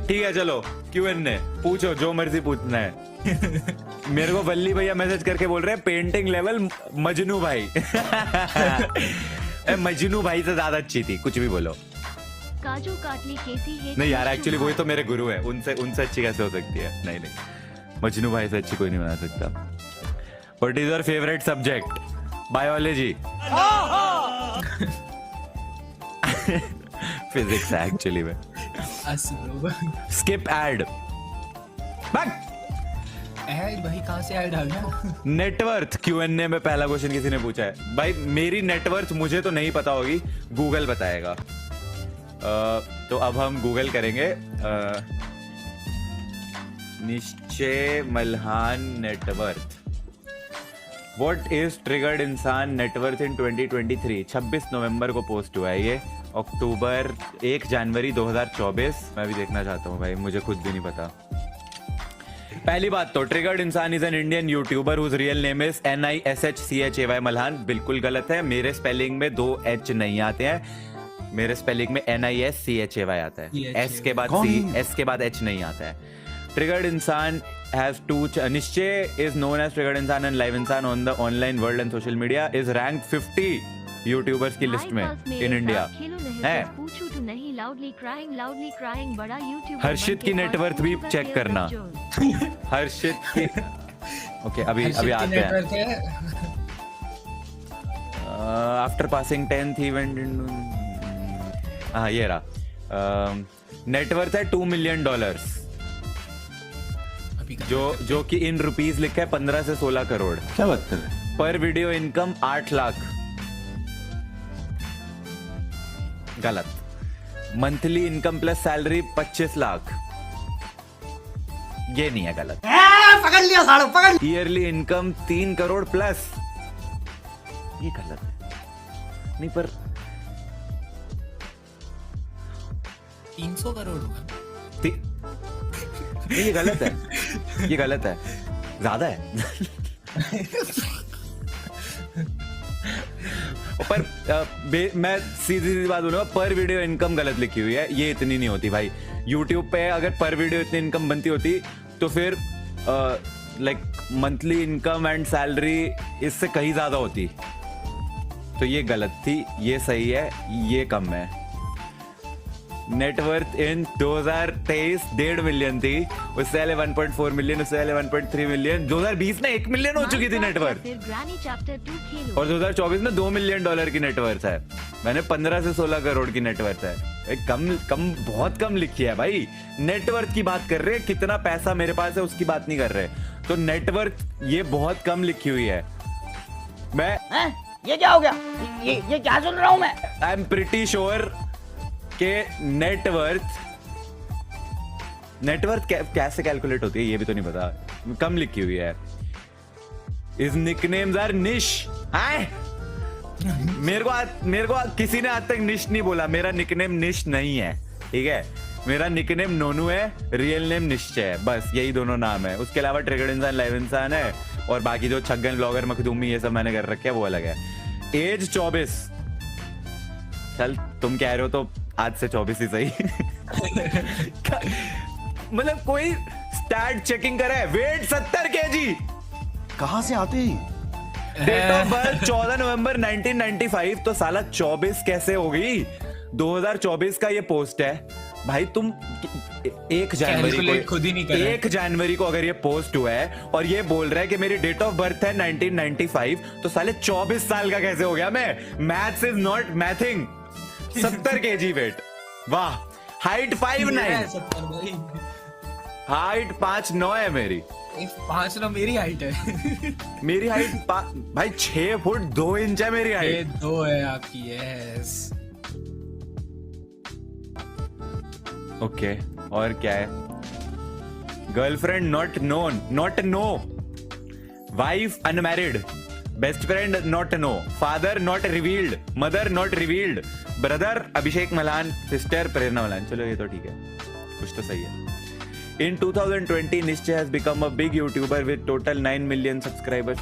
ठीक है चलो Q&A पूछो जो मर्जी पूछना है। मेरे को वल्ली भैया मैसेज करके बोल रहे हैं पेंटिंग लेवल मजनू भाई। मजनू भाई से ज्यादा अच्छी थी, कुछ भी बोलो। काजू काटली कैसी है? नहीं यार एक्चुअली वही तो मेरे गुरु है, उनसे अच्छी कैसे हो सकती है? नहीं नहीं, मजनू भाई से अच्छी कोई नहीं बना सकता। What is your favourite subject? Biology. Physics है एक्चुअली में। Skip ad. ऐड भाई कहाँ से ऐड आ गया? नेटवर्थ Q&A में पहला क्वेश्चन किसी ने पूछा है। भाई मेरी नेटवर्थ मुझे तो नहीं पता होगी, गूगल बताएगा। तो अब हम गूगल करेंगे। निश्चय Malhan net worth. What is triggered इंसान नेटवर्थ इन 2023? 26 नवंबर को पोस्ट हुआ है ये। अक्टूबर 1 जनवरी 2024। मैं भी देखना चाहता हूँ भाई, मुझे खुद भी नहीं पता। पहली बात तो triggered Insaan is an Indian YouTuber whose real name is NISHCHAY Malhan. बिल्कुल गलत है, मेरे स्पेलिंग में 2 H नहीं आते हैं, मेरे स्पेलिंग में NISCHAY आता है। S के बाद H नहीं आता है। ट्रिगर्ड इंसान has two निश्चय is known as ट्रिगर्ड इंसान एंड लाइव इंसान on the online world and social media is rank 50 YouTubers की लिस्ट में इन इंडिया है। हर्षित की नेटवर्थ भी चेक करना। हर्षित की ओके अभी आते हैं। आफ्टर पासिंग 10th इवेंट हाँ ये रहा। नेटवर्थ है $2 मिलियन, जो कि इन रुपीस लिखा है 15 से 16 करोड़। क्या बात कर रहे हैं? पर वीडियो इनकम 8 लाख। गलत। Monthly income plus salary 25 lakh. ये नहीं है, गलत। पकड़ लिया सालो, पकड़। Yearly income 3 crore plus. ये गलत है। नहीं पर 300 करोड़ होगा। ये गलत है, ये गलत है, ज्यादा है। पर मैं सीधी बात बोलूंगा, पर वीडियो इनकम गलत लिखी हुई है, ये इतनी नहीं होती भाई। YouTube पे अगर पर वीडियो इतनी इनकम बनती होती तो फिर like monthly income and salary इससे कहीं ज्यादा होती। तो ये गलत थी, ये सही है, ये कम है। नेटवर्थ इन 2023 1.5 मिलियन थी, उससे पहले 1.4 मिलियन, उससे पहले 1.3 मिलियन। 2020 में 1 मिलियन हो चुकी थी नेटवर्थ, और 2024 में $2 मिलियन की नेटवर्थ है। मैंने 15 से 16 करोड़ की नेटवर्थ है। कम बहुत कम लिखी है भाई। नेटवर्थ की बात कर रहे हैं, कितना पैसा मेरे पास है उसकी बात नहीं कर रहे। तो नेटवर्थ ये बहुत कम लिखी हुई है। ये क्या हो गया? ये क्या सुन रहा हूं मैं? आई एम प्रिटी श्योर के नेटवर्थ कैसे कैलकुलेट होती है ये भी तो नहीं पता, कम लिखी हुई है। इस निकनेम्स आर निश। मेरे को किसी ने आज तक निश नहीं बोला। मेरा निकनेम निश नहीं है, ठीक है। मेरा निकनेम नोनू है, रियल नेम निश्चय है, बस यही दोनों नाम है। उसके अलावा ट्रिगर्ड इंसान, लाइव इंसान है, और बाकी जो छगन ब्लॉगर, मखदूमी, ये सब मैंने कर रखे है, वो अलग है। एज 24। चल तुम कह रहे हो तो आज से 24 ही सही। मतलब कोई स्टैट चेकिंग करे। Weight 70 kg। कहाँ से आते हैं? Date of birth 14 November 1995। तो साला 24 कैसे हो गई? 2024 का ये पोस्ट है भाई। तुम 1 जनवरी को, 1 जनवरी को अगर ये पोस्ट हुआ है और ये बोल रहा है कि मेरी डेट ऑफ बर्थ है 1995, तो साले 24 साल का कैसे हो गया मैं? Maths is not mathing. 70 kg weight. वाह। हाइट 5'9", हाइट 5'9" है मेरी। 5'9" मेरी हाइट है। मेरी हाइट भाई 6 फुट 2 इंच है मेरी हाइट। 2 है आपकी। यस। ओके और क्या है? Girlfriend not known, not no. Wife unmarried. Best friend not no. Father not revealed. Mother not revealed. Brother Abhishek Malhan. Sister Prerna Malhan. चलो ये तो ठीक है, कुछ तो सही है। इन 2020 निश्चय has become a big YouTuber with total 9 million subscribers.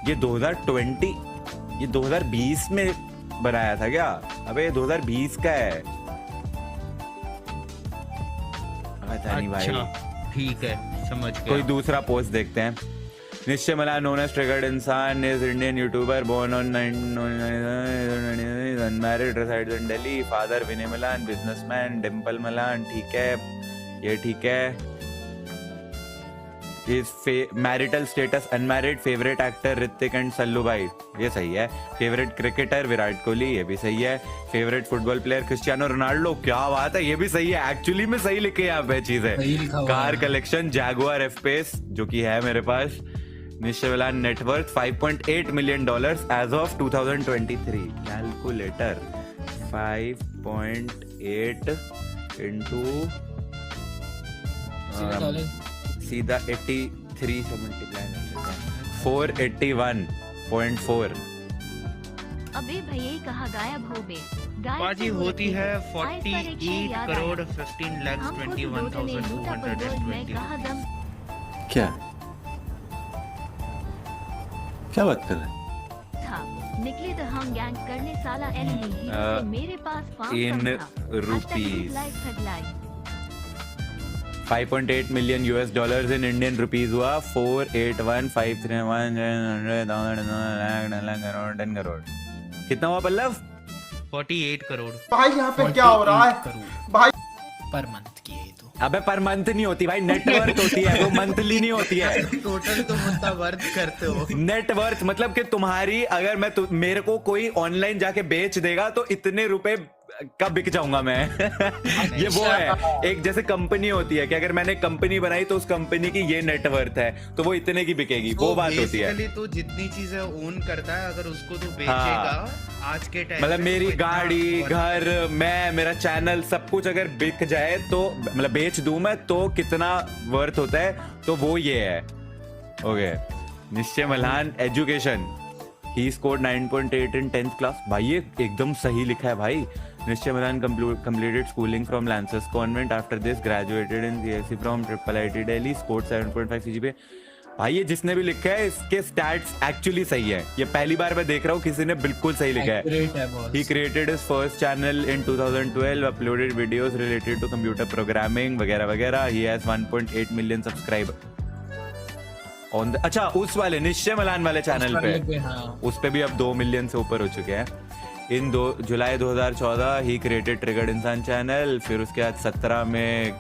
ये 2020, ये 2020 में बनाया था क्या? अबे ये 2020 का है। पता नहीं भाई, अच्छा ठीक है, समझ कोई गया। दूसरा पोस्ट देखते हैं। निश्चय मलान known as triggered इंसान is Indian YouTuber born on 1999, unmarried, resides in Delhi, father Vinay Malan, businessman, Dimple Malan, ठीक है, ये ठीक है। His marital status unmarried, favorite actor Hrithik and Sallu भाई, ये सही है। फेवरेट क्रिकेटर विराट कोहली, ये भी सही है। Favourite football player Cristiano Ronaldo, क्या बात है, ये भी सही है। एक्चुअली में सही लिखे यहाँ पे चीजें। सही लिखा हुआ कार है। कलेक्शन जैगुआर एफ पेस, जो कि है मेरे पास। Nishchay Malhan net worth $5.8 million as of 2023। Calculator 5.8 into सीधा 83 से मल्टीप्लाई कर लेते हैं, 481.4। अबे भैया कहाँ गायब हो बे? गायब बाजी क्यों होती होते? है आज पर एक शेर 48 याद करोड़ आया। 15 lakhs हमको तो 21,220। मैं कहा दम क्या क्या बात कर रहे हैं? था, निकले तो हम गैंग करने साला एनिमी हीरो से मेरे पास फार्म in था। rupees. #headline 5.8 million US dollars in Indian rupees हुआ 481,531,100,000 करोड़ 10 करोड़। कितना हुआ पल्लव? 48 करोड़। भाई यहाँ पे क्या हो रहा है भाई? पर मंथ की है ये तो। अबे पर मंथ नहीं होती भाई, नेटवर्थ होती है, वो मंथली नहीं होती है। टोटल तो मतलब वर्थ करते हो। नेटवर्थ मतलब कि तुम्हारी, अगर मैं मेरे को कोई ऑनलाइन जाके बेच देगा तो इतने रुपए का बिक जाऊंगा मैं। ये वो है, एक जैसे कंपनी होती है कि अगर मैंने कंपनी बनाई तो उस कंपनी की ये नेटवर्थ है तो वो इतने की बिकेगी, वो बात होती है। बेसिकली तो जितनी चीजें ओन करता है, अगर उसको तो बेचेगा आज के टाइम मतलब में, मेरी तो इतना गाड़ी, worth घर, मैं, मेरा चैनल, सब कुछ अगर बिक जाए तो मतलब बेच दूं मैं तो कितना वर्थ होता है, तो वो ये है। ओके, निश्चय Malhan education, he scored 9.8 in 10th class. भाई ये एकदम सही लिखा है भाई। निश्चय Malhan completed schooling from Lancers Convent. After this graduated in CSE from IIIT Delhi, scored 7.5 CGPA। भाई ये जिसने भी लिखा है इसके स्टैट्स एक्चुअली सही है। ये पहली बार मैं देख रहा हूँ किसी ने बिल्कुल सही लिखा है। Accurate है बहुत। He created his first channel in 2012, uploaded videos related to computer programming वगैरह वगैरह। He has 1.8 million subscriber on the, अच्छा उस वाले निश्चय मल्हान वाले चैनल पे, हाँ। उस पे भी अब 2 मिलियन से ऊपर हो चुके हैं। इन जुलाई 2014 ही क्रिएटेड ट्रिगर्ड इंसान चैनल। फिर उसके बाद 17 में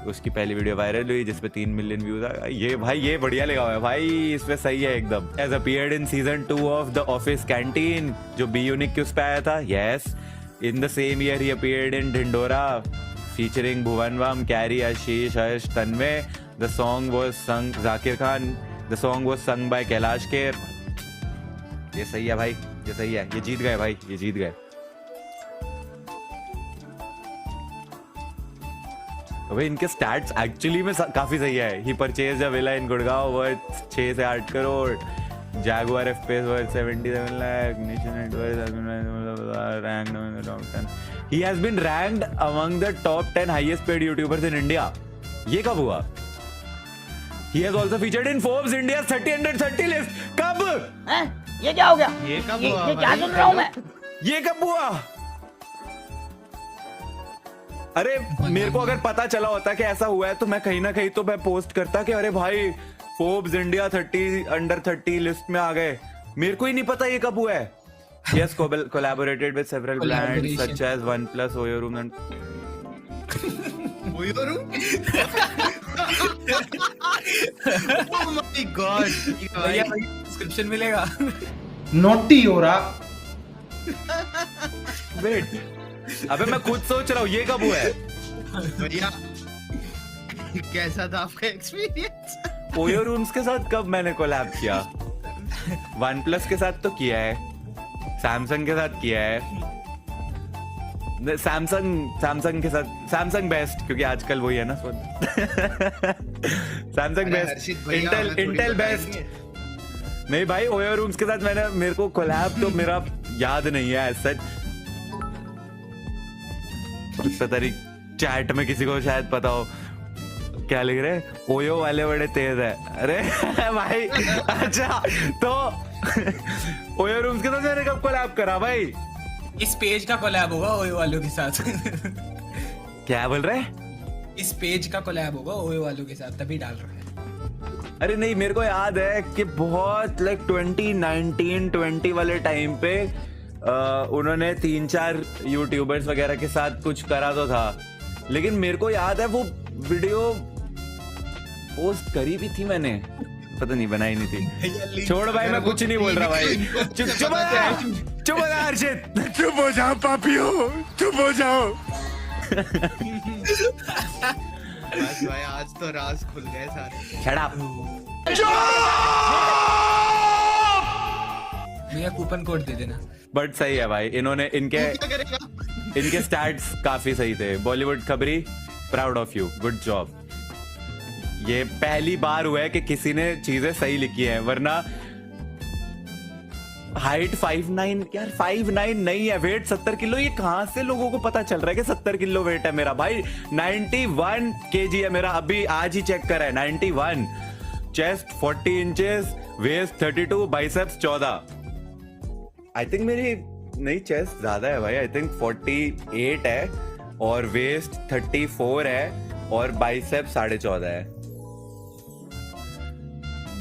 उसकी पहली वीडियो वायरल हुई जिसपे 3 मिलियन व्यूज आ गए। ये भाई ये बढ़िया लगा हुआ है भाई, इसमें सही है एकदम। As appeared in season 2 of the office canteen, जो बी यूनिक के उस पे आया था। Yes, in the same year ही appeared in Dhindora featuring Bhuvan Bam, Carry, Ashish, Harsh, Tanmay. The song was sung Zakir Khan, the song was sung by Kailash Kher. ये सही है भाई, ये सही है, ये जीत गए भाई, ये जीत गए। अबे इनके स्टैट्स एक्चुअली में काफी सही है। He purchase a villa in Gurgaon worth 6 से 8 crore. Jaguar F pace worth 77 lakh. Nation net worth ranked among the top 10। He has been ranked among the top 10 highest paid YouTubers in India. ये कब हुआ? He has also featured in Forbes India's 30 under 30 list. कब? हैं? ये क्या हो गया? ये कब ये हुआ क्या भाई? सुन रहा हूँ मैं? ये कब हुआ? अरे मेरे को अगर पता चला होता कि ऐसा हुआ है तो मैं कहीं ना कहीं तो मैं पोस्ट करता कि अरे भाई फोर्ब्स इंडिया 30 अंडर 30 लिस्ट में आ गए। मेरे को ही नहीं पता ये कब हुआ है। Yes, collaborated with several brands such as OnePlus, Oyo Room and Oyo Room? Oh my God! भैया डिस्क्रिप्शन मिलेगा। नोटी हो रहा। वेट, अबे मैं खुद सोच रहा हूँ ये कब हुआ है। भैया कैसा था आपका एक्सपीरियंस? ओयो रूम्स के साथ कब मैंने कोलैब किया? OnePlus के साथ तो किया है, सैमसंग के साथ किया है, सैमसंग के साथ, सैमसंग बेस्ट क्योंकि आजकल वही है ना सैमसंग बेस्ट, इंटेल बेस्ट। नहीं भाई ओयो रूम्स के साथ मैंने, मेरे को कोलैब तो मेरा याद नहीं है सच। पता नहीं चैट में किसी को शायद पता हो क्या लिख रहे, ओयो वाले बड़े तेज है। अरे भाई अच्छा तो ओयो रूम्स के साथ मैंने कब कोलैब करा भाई? इस पेज का कोलैब होगा ओयो वालों के साथ। क्या बोल रहे? इस पेज का कोलैब होगा ओयो वालों के साथ, तभी डाल रहे हैं। अरे नहीं, मेरे को याद है कि बहुत लाइक 2019-20 वाले टाइम पे उन्होंने 3-4 यूट्यूबर्स वगैरह के साथ कुछ करा तो था, लेकिन मेरे को याद है वो वीडियो पोस्ट करी भी थी मैंने, पता नहीं बनाई नहीं थी। छोड़ भाई, मैं कुछ नहीं बोल रहा भाई। चुप हो जा हर्षित, चुप हो जाओ पापियो, चुप हो जाओ। बस भाई आज तो राज खुल गए सारे। Shut up. भैया कूपन कोड दे देना। बट सही है भाई, इन्होंने इनके स्टैट्स काफी सही थे। बॉलीवुड खबरी, proud of you, good job. ये पहली बार हुआ है कि किसी ने चीजें सही लिखी हैं, वरना हाइट 5'9", यार 5'9" नहीं है, वेट 70 किलो। ये कहां से लोगों को पता चल रहा है कि 70 किलो वेट है मेरा? भाई 91 kg है मेरा, अभी आज ही चेक करा है, 91। Chest 40 inches, waist 32, biceps 14। I think मेरी नहीं, चेस्ट ज्यादा है भाई, आई थिंक 48 है और वेस्ट 34 है और बाइसेप्स 14.5 है।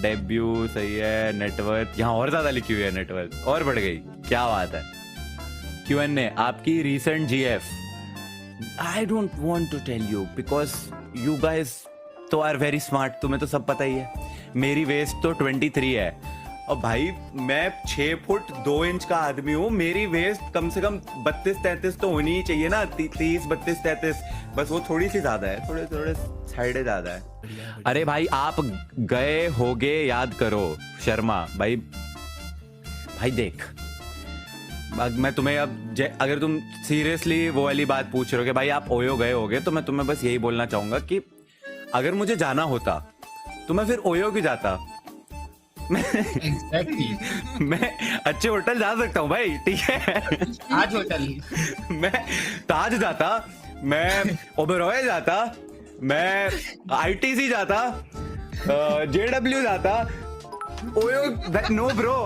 डेब्यू सही है। नेटवर्थ यहाँ और ज्यादा लिखी हुई है, नेटवर्थ और बढ़ गई, क्या बात है। Q&A, आपकी recent GF। I don't want to tell you because you guys तो आर वेरी स्मार्ट, तुम्हें तो सब पता ही है। मेरी वेस्ट तो 23 है और भाई मैं 6 फुट 2 इंच का आदमी हूँ, मेरी वेस्ट कम से कम 32-33 तो होनी ही चाहिए ना, 30, 32, 33, बस वो थोड़ी सी ज्यादा है, थोड़े साइड ज्यादा है। अरे भाई आप गए होगे, याद करो शर्मा भाई। भाई देख, मैं तुम्हें अब अगर तुम सीरियसली वो वाली बात पूछ रहे हो कि भाई आप ओयो गए होगे, तो मैं तुम्हें बस यही बोलना चाहूंगा कि अगर मुझे जाना होता तो मैं फिर ओयो क्यों जाता? Exactly. मैं अच्छे होटल जा सकता हूँ भाई, ठीक है। आज होटल मैं ताज जाता, मैं ओबेरॉय जाता, मैं ITC जाता, JW जाता, ओयो नो ब्रो।